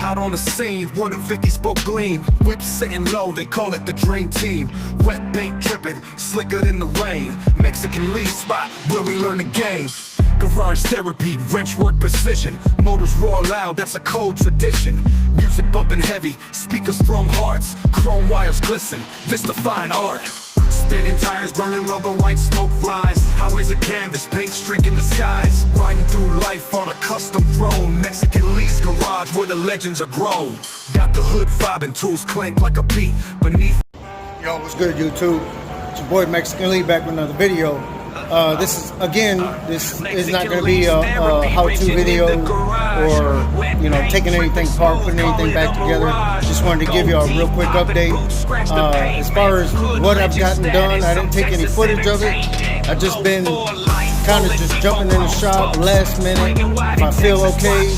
Out on the scene, 150 spoke gleam. Whip sitting low, they call it the dream team. Wet paint dripping, slicker than the rain. Mexican lead spot, where we learn the game. Garage therapy, wrench work precision. Motors roar loud, that's a cold tradition. Music bumping heavy, speakers from hearts. Chrome wires glisten, this the fine art. Spinning tires, burning rubber, white smoke flies. Highways of canvas, paint streaking the skies. Riding through life on a custom throne. Mexican lease garage where the legends are grown. Got the hood vibing, tools clank like a beat beneath. Yo, what's good, YouTube? It's your boy Mexican Lee back with another video. This is not going to be a how-to video or, you know, taking anything apart, putting anything back together. Just wanted to give you a real quick update. As far as what I've gotten done, I didn't take any footage of it. I've just been kind of just jumping in the shop last minute. If I feel okay,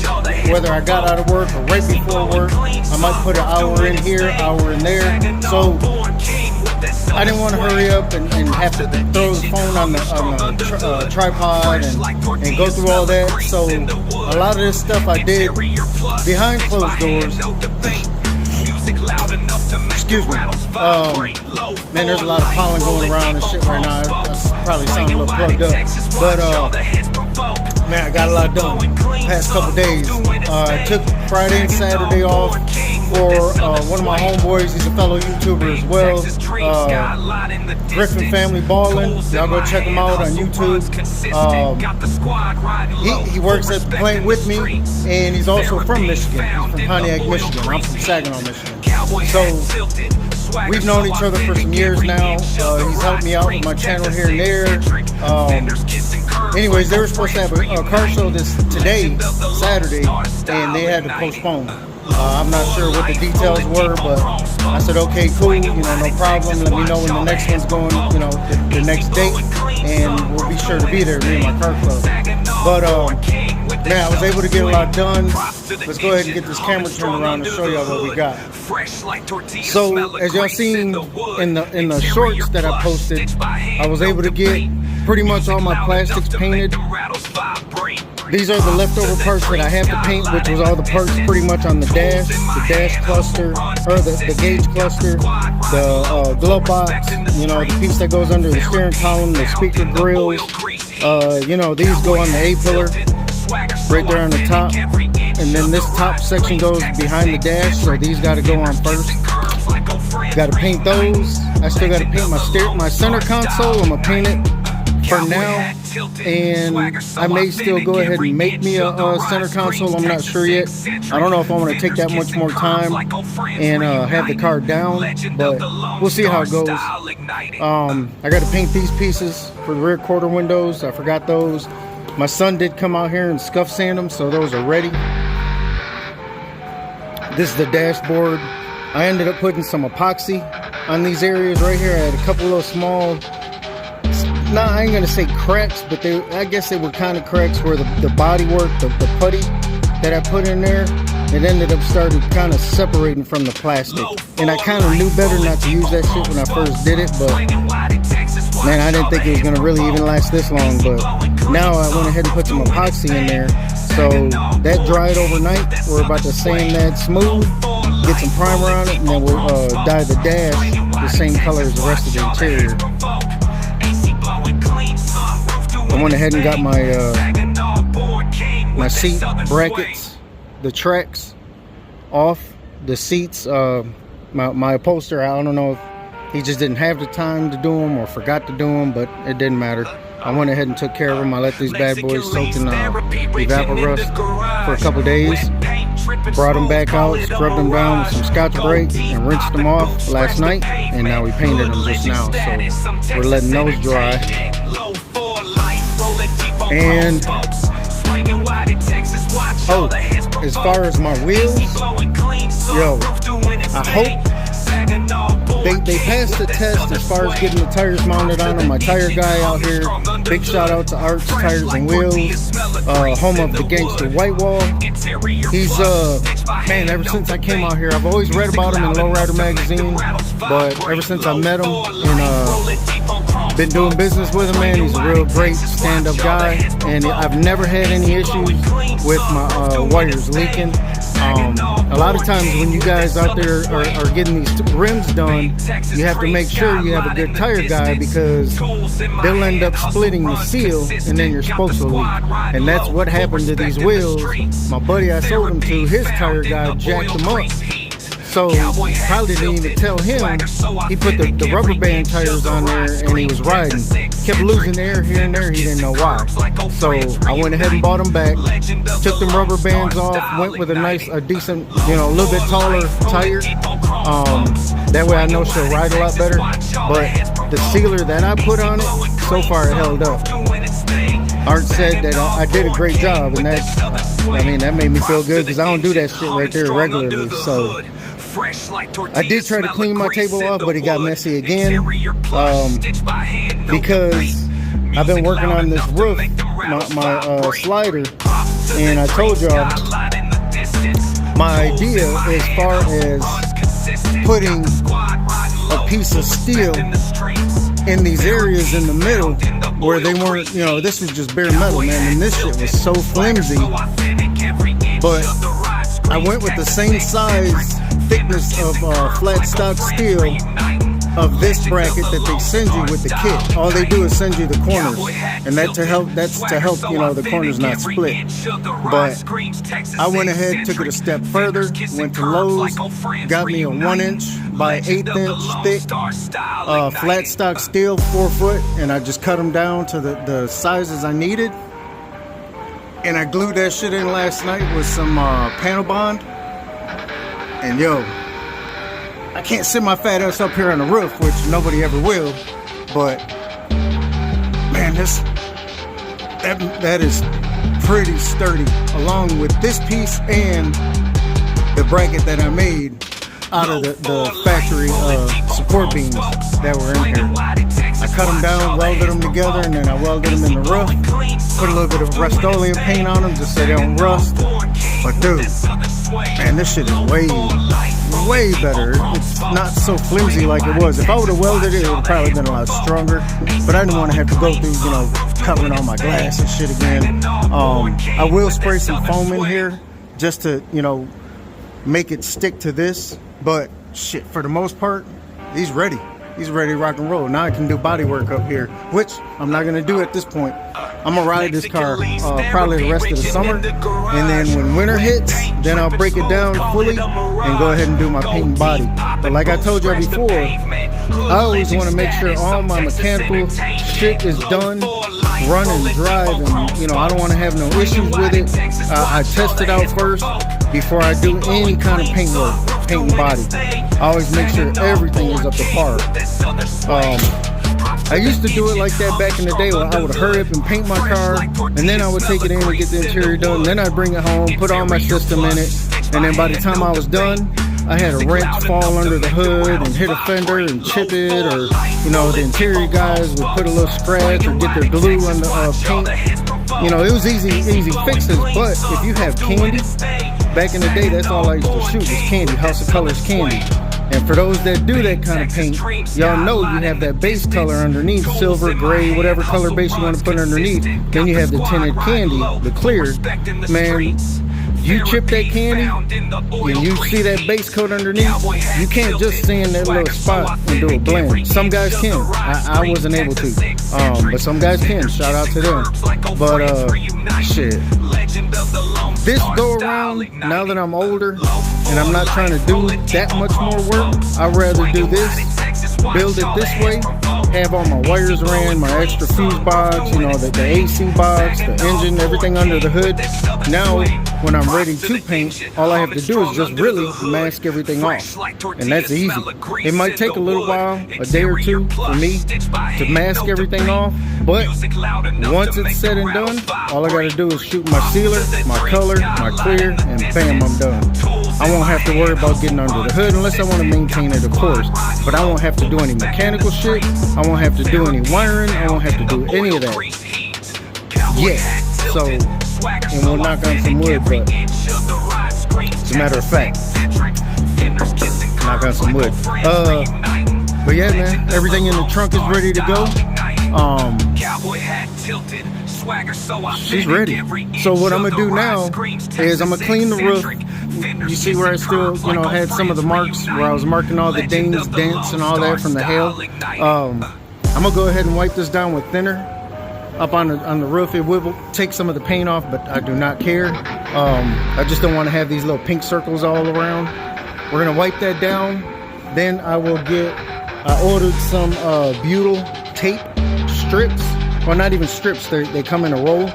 whether I got out of work or right before work, I might put an hour in here, hour in there. So I didn't want to hurry up and have to throw the phone on the tripod and go through all that. So a lot of this stuff I did behind closed doors. Excuse me. Man, there's a lot of pollen going around and shit right now. I probably sound a little plugged up. But man, I got a lot done past couple days. I took Friday and Saturday off for one of my homeboys. He's a fellow YouTuber as well. Griffin Family Ballin'. Y'all go check him out on YouTube. He works at the plant with me, and he's also from Michigan. He's from Pontiac, Michigan. I'm from Saginaw, Michigan. So we've known each other for some years now. He's helped me out with my channel here and there. Anyways, they were supposed to have a car show today, Saturday, and they had to postpone. I'm not sure what the details were, but I said, okay, cool, you know, no problem. Let me know when the next one's going, you know, the next date, and we'll be sure to be there, me and my car club. But, man, I was able to get a lot done. Let's go ahead and get this camera turned around and show y'all what we got. So, as y'all seen in the shorts that I posted, I was able to get pretty much all my plastics painted. These are the leftover parts that I have to paint, which was all the parts pretty much on the dash cluster, or the gauge cluster, the glove box, you know, the piece that goes under the steering column, the speaker grills, you know, these go on the A-pillar, right there on the top, and then this top section goes behind the dash, so these got to go on first. Got to paint those. I still got to paint my center console. I'm going to paint it for now, and I may still go ahead and make me a center console. I'm not sure yet. I don't know if I want to take that much more time and have the car down, but we'll see how it goes. I got to paint these pieces for the rear quarter windows. I forgot those. My son did come out here and scuff sand them, so those are ready. This is the dashboard. I ended up putting some epoxy on these areas right here. I had a couple of small, I ain't gonna say cracks, but I guess they were kind of cracks where the body work, the putty that I put in there, it ended up started kind of separating from the plastic. And I kind of knew better not to use that shit when I first did it, but man, I didn't think it was gonna really even last this long. But now I went ahead and put some epoxy in there, so that dried overnight. We're about to sand that smooth, get some primer on it, and then we'll dye the dash the same color as the rest of the interior. I went ahead and got my seat brackets, the tracks off the seats. My upholsterer, I don't know if he just didn't have the time to do them or forgot to do them, but it didn't matter. I went ahead and took care of them. I let these bad boys soak in Evaporust for a couple days. Brought them back out, scrubbed them down with some Scotch-Brite, and rinsed them off last night. And now we painted them just now, so we're letting those dry. And oh, as far as my wheels, yo, I hope they passed the test as far as getting the tires mounted on them. My tire guy out here, big shout out to Arts Tires and Wheels, home of the Gangster White Wall. He's man, ever since I came out here, I've always read about him in Lowrider magazine, but ever since I met him and been doing business with him, man, he's a real great stand-up guy, and I've never had any issues with my wires leaking. I a lot of times when you guys out there are getting these rims done, you have to make sure you have a good tire guy, because they'll end up splitting the seal and then you're supposed to leak. And that's what happened to these wheels. My buddy I sold them to, his tire guy jacked them up. So probably didn't even tell him. He put the rubber band tires on there and he was riding. Kept losing air here and there. He didn't know why. So I went ahead and bought them back. Took them rubber bands off. Went with a decent, a little bit taller tire. That way I know she'll ride a lot better. But the sealer that I put on it, so far it held up. Art said that I did a great job, and that made me feel good, because I don't do that shit right there regularly. So I did try to clean my table off, but it got messy again, because I've been working on this roof, my slider, and I told y'all my idea as far as putting a piece of steel in these areas in the middle where they weren't, this was just bare metal, man, and this shit was so flimsy. But I went with the same size, thickness of flat stock steel of this bracket that they send you with the kit. All they do is send you the corners, and that's to help the corners not split. But I went ahead, took it a step further, went to Lowe's, got me a 1-inch by 1/8 inch thick flat stock steel, 4 foot, and I just cut them down to the sizes I needed. And I glued that shit in last night with some panel bond. And I can't sit my fat ass up here on the roof, which nobody ever will, but man, that is pretty sturdy, along with this piece and the bracket that I made out of the factory support beams that were in here. I cut them down, welded them together, and then I welded them in the roof. Put a little bit of Rust-Oleum paint on them just so they don't rust. But dude, man, this shit is way better. It's not so flimsy like it was. If I would have welded it, it would have probably been a lot stronger. But I didn't want to have to go through, covering all my glass and shit again. I will spray some foam in here just to, make it stick to this. But shit, for the most part, he's ready. He's ready to rock and roll. Now I can do body work up here, which I'm not gonna do at this point. I'm gonna ride this car probably the rest of the summer, and then when winter hits, then I'll break it down fully and go ahead and do my paint and body. But like I told you before, I always want to make sure all my mechanical shit is done, run and drive, and I don't want to have no issues with it. I test it out first before I do any kind of paint work, paint and body. I always make sure everything is up to par. I used to do it like that back in the day, where I would hurry up and paint my car, and then I would take it in and get the interior done. Then I'd bring it home, put all my system in it, and then by the time I was done, I had a wrench fall under the hood and hit a fender and chip it, or the interior guys would put a little scratch or get their glue on the paint. It was easy fixes. But if you have candy, back in the day, that's all I used to shoot was candy, House of Colors candy. And for those that do that kind of paint, y'all know you have that base color underneath, silver, gray, whatever color base you want to put underneath. Then you have the tinted candy, the clear. Man, you chip that candy and you see that base coat underneath, you can't just sand that little spot and do a blend. Some guys can. I wasn't able to. But some guys can. Shout out to them. But shit. This go around, now that I'm older and I'm not trying to do that much more work, I'd rather do this, build it this way, have all my wires ran, my extra fuse box, the AC box, the engine, everything under the hood. Now, when I'm ready to paint, all I have to do is just really mask everything off. And that's easy. It might take a little while, a day or two, for me to mask everything off, but once it's said and done, all I gotta do is shoot my sealer, my color, my clear, and bam, I'm done. I won't have to worry about getting under the hood unless I want to maintain it, of course. But I won't have to do any mechanical shit. I won't have to do any wiring. I won't have to do any of that. Yeah. So, and we'll knock on some wood, but as a matter of fact, knock on some wood. But yeah, man, everything in the trunk is ready to go. She's ready. So what I'm gonna do now is I'm gonna clean the roof, you see where I still, had some of the marks where I was marking all the dings, dents, and all that from the hail. I'm gonna go ahead and wipe this down with thinner up on the roof. It will take some of the paint off, but I do not care. I just don't want to have these little pink circles all around. We're gonna wipe that down. Then I ordered some butyl tape strips. Well, not even strips, they come in a roll.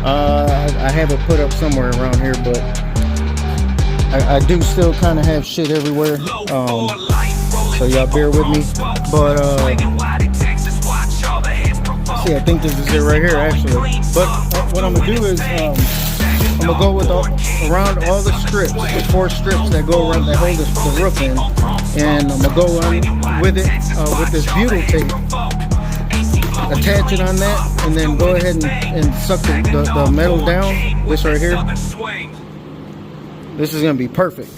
I have it put up somewhere around here, but I do still kind of have shit everywhere. So y'all bear with me. But see, I think this is it right here, actually. But what I'm gonna do is I'm gonna go with around all the strips, the 4 strips that go around that hold the roof in, and I'm gonna go on with it with this butyl tape. Attach it on that, and then go ahead and suck the metal down. This right here. This is gonna be perfect.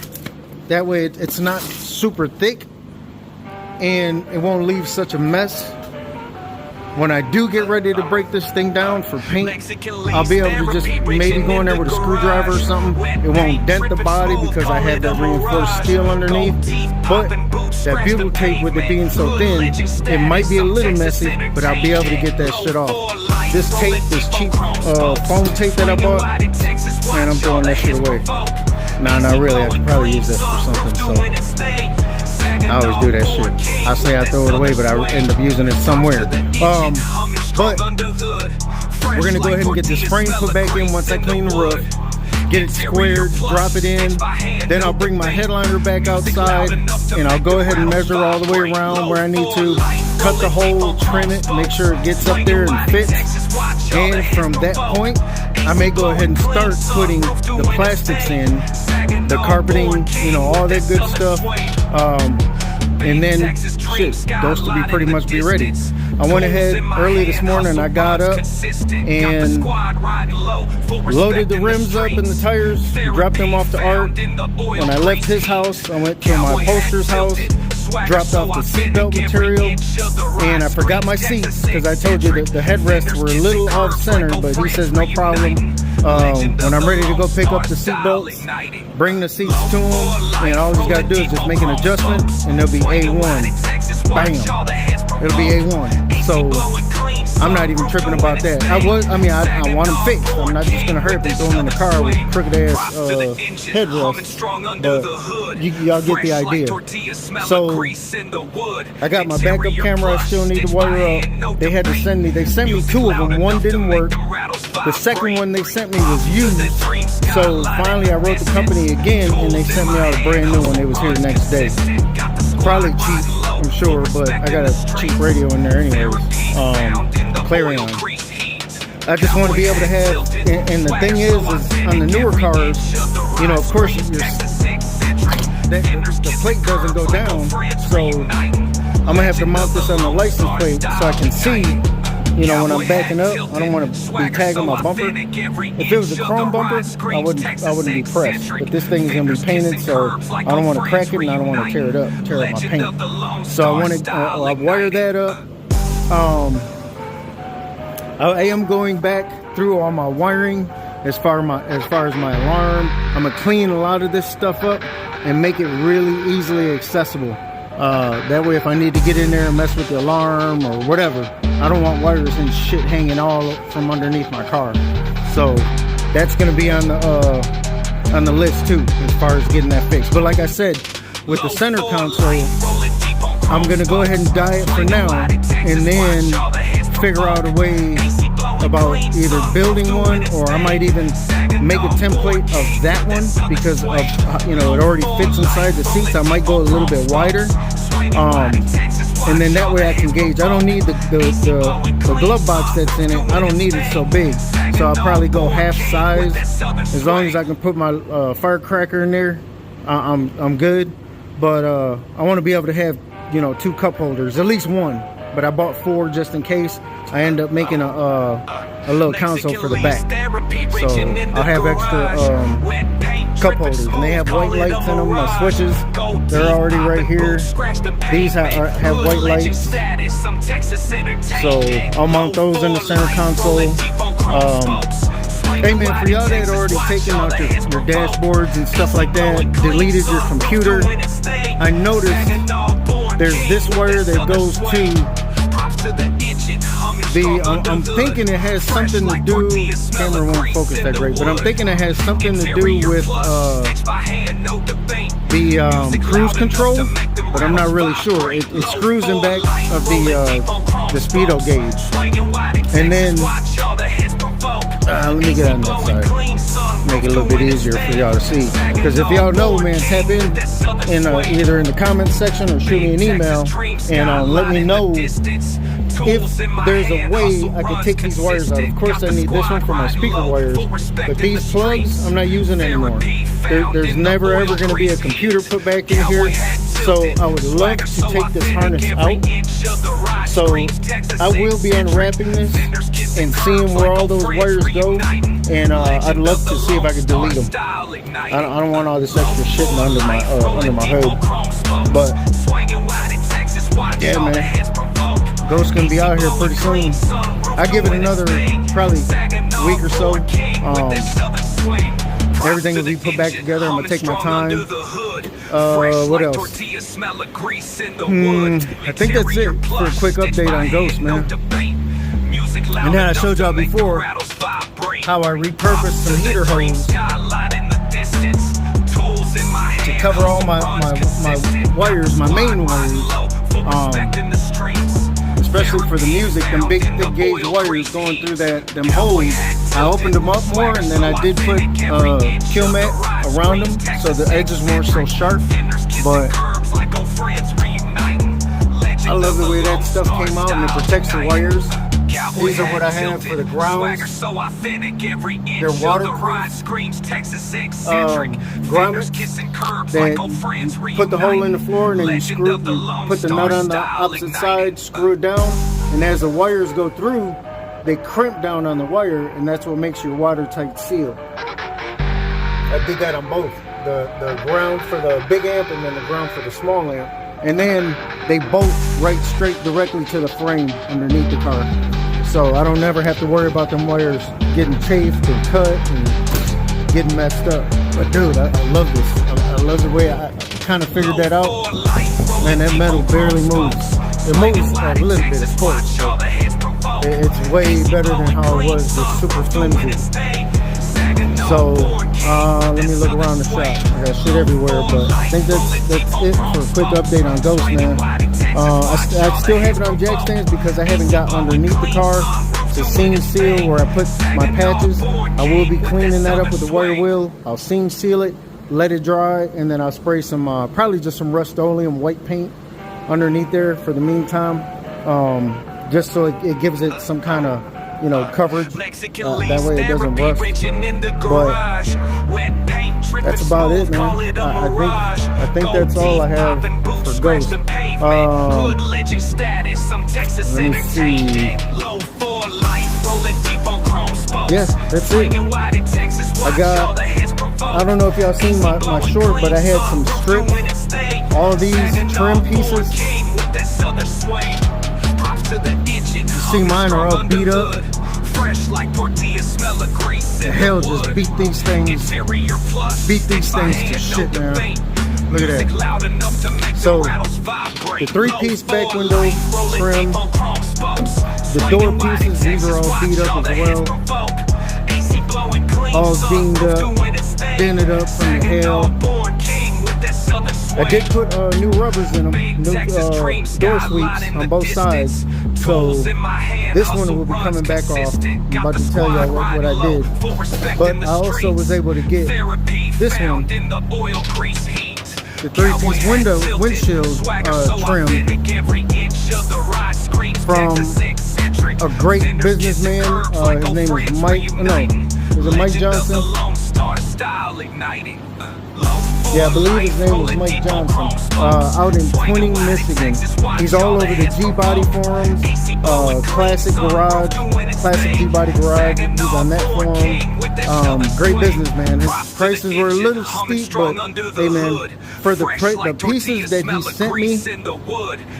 That way it's not super thick, and it won't leave such a mess. When I do get ready to break this thing down for paint, I'll be able to just maybe go in there with a screwdriver or something. It won't dent the body because I have that reinforced steel underneath. But that butyl tape, with it being so thin, it might be a little messy, but I'll be able to get that shit off. This tape, this cheap foam tape that I bought, man, I'm throwing that shit away. Nah, not really. I could probably use this for something. So I always do that shit. I say I throw it away, but I end up using it somewhere. But we're gonna go ahead and get this frame put back in once I clean the roof. Get it squared, drop it in. Then I'll bring my headliner back outside, and I'll go ahead and measure all the way around where I need to. Cut the hole, trim it, make sure it gets up there and fits. And from that point, I may go ahead and start putting the plastics in, the carpeting, all that good stuff. And then shit, those to pretty much be ready. I went ahead early this morning. I got up and loaded the rims up and the tires, dropped them off to Art. When I left his house, I went to my upholster's house, dropped off the seatbelt material, and I forgot my seats because I told you that the headrests were a little off center, but he says no problem. When I'm ready to go pick up the seatbelts, bring the seats to him, and all he's got to do is just make an adjustment, and they'll be A1. Bam. It'll be A1. So I'm not even tripping about that. I want them fixed. I'm not just gonna hurry up and throw them in the car with crooked ass headrests. But y'all get the idea. So I got my backup camera. I still need to wire up. They sent me 2 of them. One didn't work. The second one they sent me was used. So finally I wrote the company again, and they sent me out a brand new one. It was here the next day. Probably cheap, I'm sure, but I got a cheap radio in there anyways. Clarion. I just want to be able to have, and the thing is on the newer cars, of course the plate doesn't go down, so I'm gonna have to mount this on the license plate so I can see, when I'm backing up. I don't want to be tagging my bumper. If it was a chrome bumper, I wouldn't be pressed. But this thing is gonna be painted, so I don't want to crack it, and I don't want to tear up my paint. So I wire that up. I am going back through all my wiring as far as my alarm. I'm gonna clean a lot of this stuff up and make it really easily accessible. That way, if I need to get in there and mess with the alarm or whatever, I don't want wires and shit hanging all from underneath my car. So that's gonna be on the list too, as far as getting that fixed. But like I said, with the center console, I'm gonna go ahead and dye it for now, and then figure out a way about either building one, or I might even make a template of that one because of it already fits inside the seats. I might go a little bit wider, and then that way I can gauge. I don't need the glove box that's in it. I don't need it so big, so I'll probably go half size. As long as I can put my firecracker in there, I'm good. But I want to be able to have 2 cup holders, at least one. But I bought 4 just in case. I end up making a little console for the back, so I'll have extra cup holders, and they have white lights in them. My switches, they're already right here. These have white lights, so I'll mount those in the center console. Hey man, for y'all that had already taken out your dashboards and stuff like that, deleted your computer, I noticed there's this wire that goes to I'm thinking it has something to do, camera won't focus that great, but I'm thinking it has something to do with the cruise control, but I'm not really sure. It screws in back of the speedo gauge. And then, let me get on that side, make it a little bit easier for y'all to see. Because if y'all know, man, tap in either in the comments section or shoot me an email and let me know if there's a way I could take these wires out. Of course, I need this one for my speaker wires, but these plugs, I'm not using anymore. There's never ever going to be a computer put back in here, so I would love to take this harness out. So I will be unwrapping this and seeing where all those wires go, and I'd love to see if I could delete them. I don't want all this extra shit under my hood, but yeah, man. Ghost gonna be out here pretty soon. I give it another probably week or so. Everything will be put back together. I'm gonna take my time. What else? I think that's it for a quick update on Ghost, man. And then I showed y'all before how I repurposed some heater hose to cover all my wires, my main wires. Especially for the music, them big thick gauge wires going through them holes. I opened them up more, and then I did put kill mat around them so the edges weren't so sharp. But I love the way that stuff came out, and it protects the wires. These are what I have for the grounds. They're waterproof grommets that you put the hole in the floor, and then you put the nut on the opposite side, screw it down, and as the wires go through, they crimp down on the wire, and that's what makes your watertight seal. I did that on both. The ground for the big amp and then the ground for the small amp. And then they both right straight directly to the frame underneath the car. So I don't never have to worry about them wires getting chafed and cut and getting messed up. But dude, I love this. I love the way I kind of figured that out. Man, that metal barely moves. It moves a little bit, of course. But it's way better than how it was. It's super flimsy. So let me look around the shop. I got shit everywhere, but I think that's it for a quick update on Ghost, man. I still have it on jack stands because I haven't got underneath the car to seam seal where I put my patches. I will be cleaning that up with the wire wheel. I'll seam seal it, let it dry, and then I'll spray some probably just some Rust-Oleum white paint underneath there for the meantime, just so it gives it some kind of coverage, that way it doesn't rust. But that's about it, man. I think that's all I have for Ghost. Let me see. Yes, that's it. I don't know if y'all seen my short, but I had some strips, all these trim pieces. You see mine are all beat up. The hell, just beat these things to shit, man. Look at that. So the 3-piece back window trim, the door pieces, these are all beat up as well, all dinged up, dented up from the hail. I did put new rubbers in them, new door sweeps on both sides. So this one will be coming back off. I'm about to tell y'all what I did. But I also was able to get this one, the 3-piece windshield trim from a great businessman. His name is Mike Johnson. Yeah, I believe his name was Mike Johnson, out in Twining, Michigan. He's all over the G-Body forums, Classic G-Body Garage. He's on that forum. Great businessman. prices were a little steep, but hey man, for the pieces that he sent me,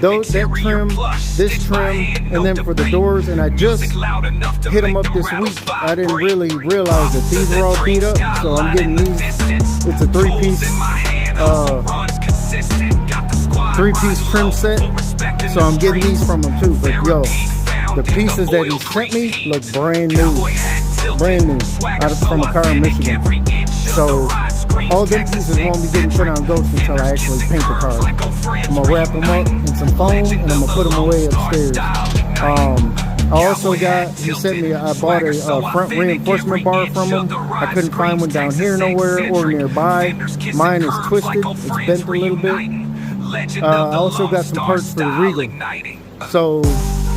that trim, this trim, and then for the doors, and I just hit them up this week. I didn't really realize that these were all beat up, so I'm getting these. It's a three-piece trim set, so I'm getting these from him too. But yo, the pieces that he sent me look brand new from a car in Michigan. So all them pieces won't be getting put on Ghost until I actually paint the car. I'm gonna wrap them up in some foam and I'm gonna put them away upstairs. I also he sent me, I bought a front reinforcement bar from him. I couldn't find one down here nowhere or nearby. Mine is twisted, it's bent a little bit. I also got some parts for the Regal. So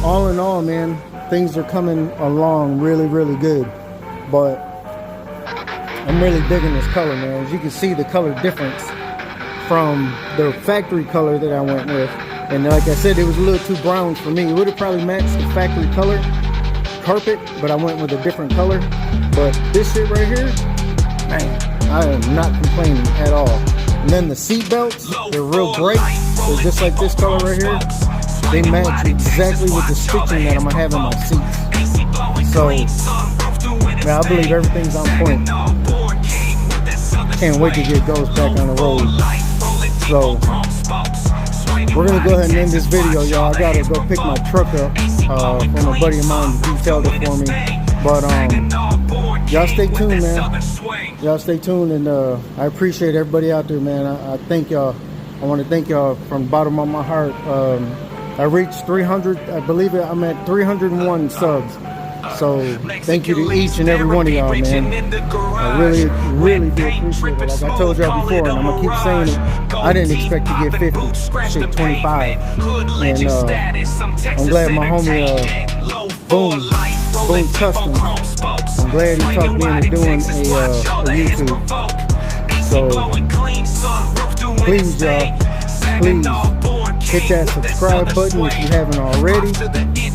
all in all, man, things are coming along really, really good. But I'm really digging this color, man. As you can see, the color difference from the factory color that I went with. And like I said, it was a little too brown for me. It would have probably matched the factory color carpet, but I went with a different color. But this shit right here, man, I am not complaining at all. And then the seat belts, they're real bright. They're just like this color right here. They match exactly with the stitching that I'm gonna have in my seats. So, man, I believe everything's on point. Can't wait to get Ghost back on the road. So, we're gonna go ahead and end this video, y'all. I gotta go pick my truck up from a buddy of mine who detailed it for me. But y'all stay tuned, man. Y'all stay tuned, and I appreciate everybody out there, man. I thank y'all. I want to thank y'all from the bottom of my heart. I reached 300. I believe I'm at 301 subs. So thank you to each and every one of y'all, man. I really, really do appreciate it. Like I told y'all before, and I'm gonna keep saying it, I didn't expect to get 50. Shit, 25. And I'm glad my homie Boom Custom, I'm glad he talked me into doing a YouTube. So please, y'all, please hit that subscribe button if you haven't already.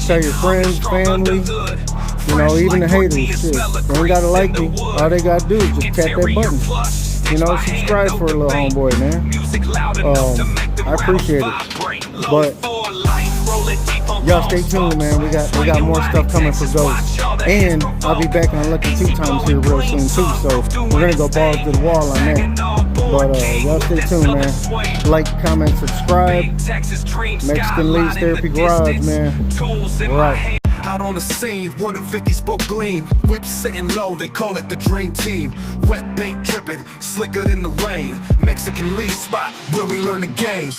Tell your friends, family, you know, even the haters. Shit, they ain't gotta like me. All they gotta do is just tap that button. You know, subscribe for a little homeboy, man. I appreciate it. But y'all stay tuned, man. We got more stuff coming for Ghost. And I'll be back on Lucky 2 Times here real soon too. So we're gonna go balls to the wall on that. But y'all stay tuned, man. Like, comment, subscribe. Mexican Leads Therapy Garage, man. Right. Out on the scene, 1 in 50 spoke gleam. Whips sitting low, they call it the dream team. Wet paint dripping, slicker than the rain. Mexican lead spot, where we learn the game.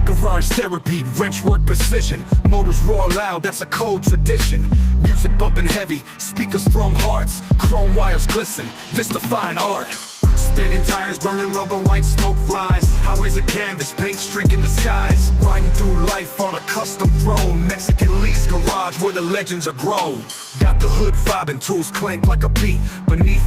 Garage therapy, wrench work precision. Motors roar loud, that's a cold tradition. Music bumping heavy, speakers from hearts. Chrome wires glisten, this the fine art. Spinning tires, burning rubber, white smoke flies. Highways of canvas, paint streaking the skies. Riding through life on a custom throne. Mexican Leads Garage, where the legends are grown. Got the hood vibing, tools clank like a beat. Beneath